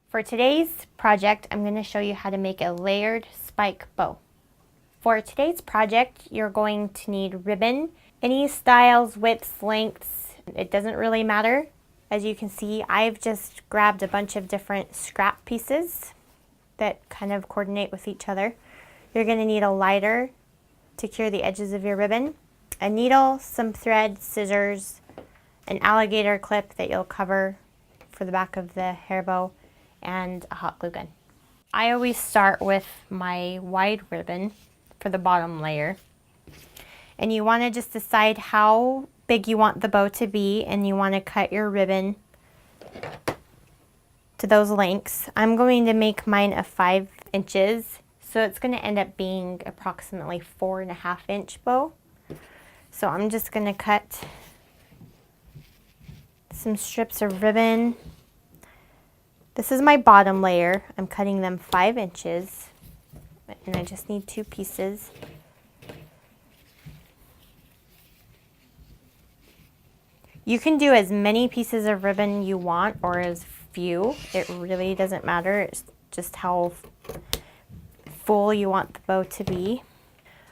For today's project, I'm going to show you how to make a layered spike bow. For today's project, you're going to need ribbon, any styles, widths, lengths. It doesn't really matter. As you can see, I've just grabbed a bunch of different scrap pieces that kind of coordinate with each other. You're going to need a lighter to cure the edges of your ribbon, a needle, some thread, scissors, an alligator clip that you'll cover for the back of the hair bow, and a hot glue gun. I always start with my wide ribbon for the bottom layer. And you want to just decide how big you want the bow to be, and you want to cut your ribbon to those lengths. I'm going to make mine a 5 inches, so it's going to end up being approximately 4.5-inch bow. So I'm just going to cut some strips of ribbon. This is my bottom layer. I'm cutting them 5 inches, and I just need 2 pieces. You can do as many pieces of ribbon you want or as few. It really doesn't matter. It's just how full you want the bow to be.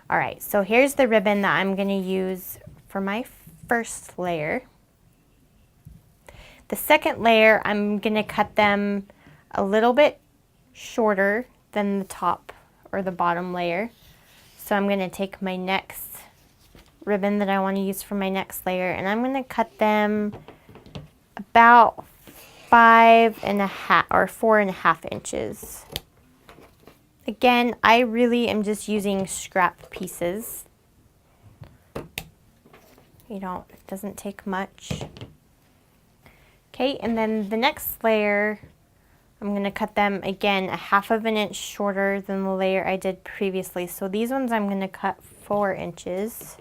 All right, so here's the ribbon that I'm going to use for my first layer. The second layer, I'm going to cut them a little bit shorter than the top or the bottom layer. So I'm going to take my next ribbon that I want to use for my next layer, and I'm going to cut them about 5.5 or 4.5 inches. Again, I really am just using scrap pieces. It doesn't take much. Okay, and then the next layer, I'm going to cut them again 1/2 inch shorter than the layer I did previously. So these ones I'm going to cut 4 inches.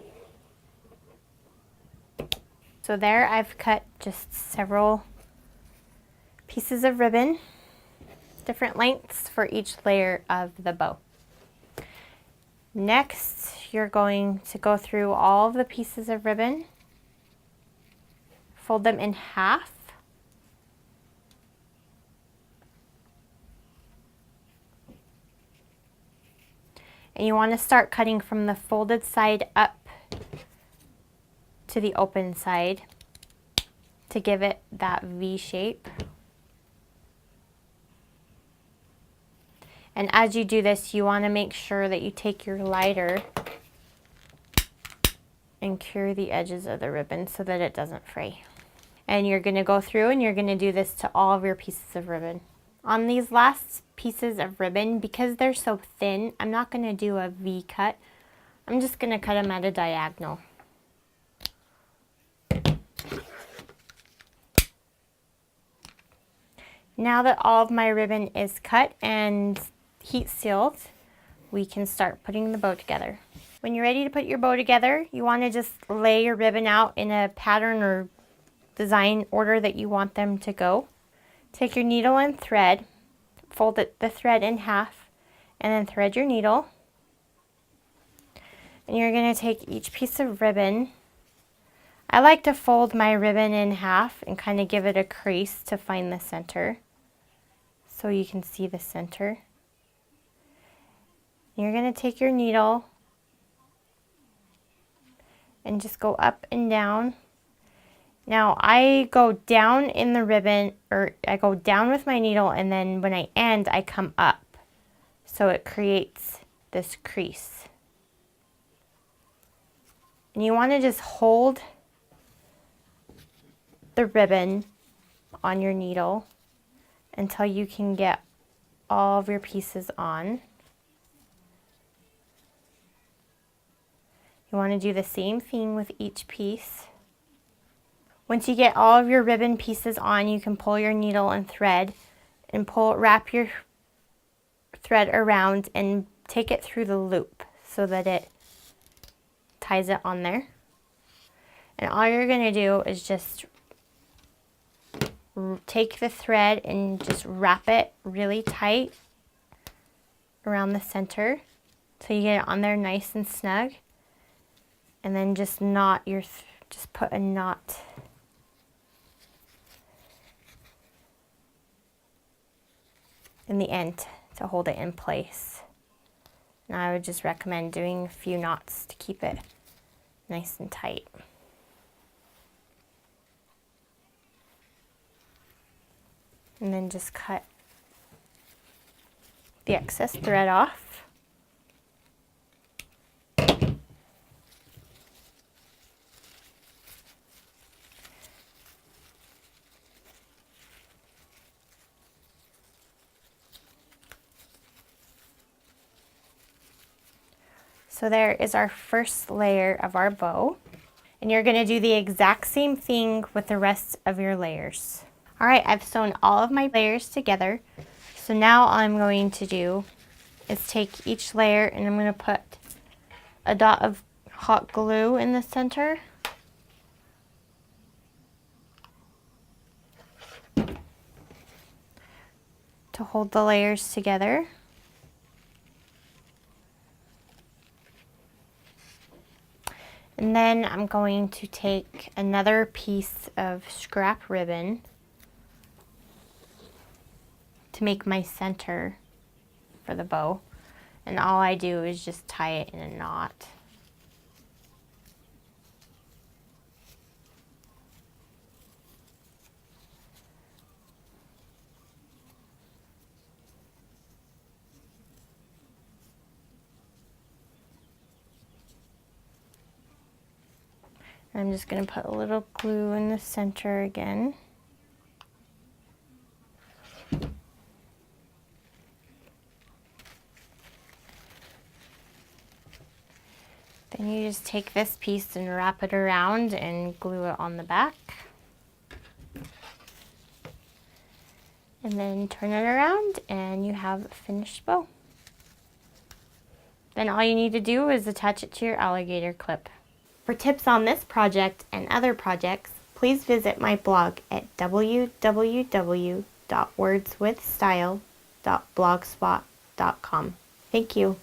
So there I've cut just several pieces of ribbon, different lengths for each layer of the bow. Next, you're going to go through all of the pieces of ribbon, fold them in half, and you want to start cutting from the folded side up to the open side to give it that V shape. And as you do this, you want to make sure that you take your lighter and cure the edges of the ribbon so that it doesn't fray. And you're going to go through and you're going to do this to all of your pieces of ribbon. On these last pieces of ribbon, because they're so thin, I'm not going to do a V cut. I'm just going to cut them at a diagonal. Now that all of my ribbon is cut and heat sealed, we can start putting the bow together. When you're ready to put your bow together, you want to just lay your ribbon out in a pattern or design order that you want them to go. Take your needle and thread, fold the thread in half, and then thread your needle. And you're going to take each piece of ribbon. I like to fold my ribbon in half and kind of give it a crease to find the center, so you can see the center. You're going to take your needle and just go up and down. Now I go down in the ribbon, or I go down with my needle, and then when I end, I come up. So it creates this crease. And you want to just hold the ribbon on your needle until you can get all of your pieces on. You want to do the same thing with each piece. Once you get all of your ribbon pieces on, you can pull your needle and thread and wrap your thread around and take it through the loop so that it ties it on there. And all you're going to do is just take the thread and just wrap it really tight around the center so you get it on there nice and snug. And then just just put a knot in the end to hold it in place. Now I would just recommend doing a few knots to keep it nice and tight. And then just cut the excess thread off. So there is our first layer of our bow. And you're going to do the exact same thing with the rest of your layers. All right, I've sewn all of my layers together. So now all I'm going to do is take each layer and I'm going to put a dot of hot glue in the center. To hold the layers together. And then I'm going to take another piece of scrap ribbon to make my center for the bow. And all I do is just tie it in a knot. I'm just going to put a little glue in the center again. Then you just take this piece and wrap it around and glue it on the back. And then turn it around and you have a finished bow. Then all you need to do is attach it to your alligator clip. For tips on this project and other projects, please visit my blog at www.wordswithstyle.blogspot.com. Thank you.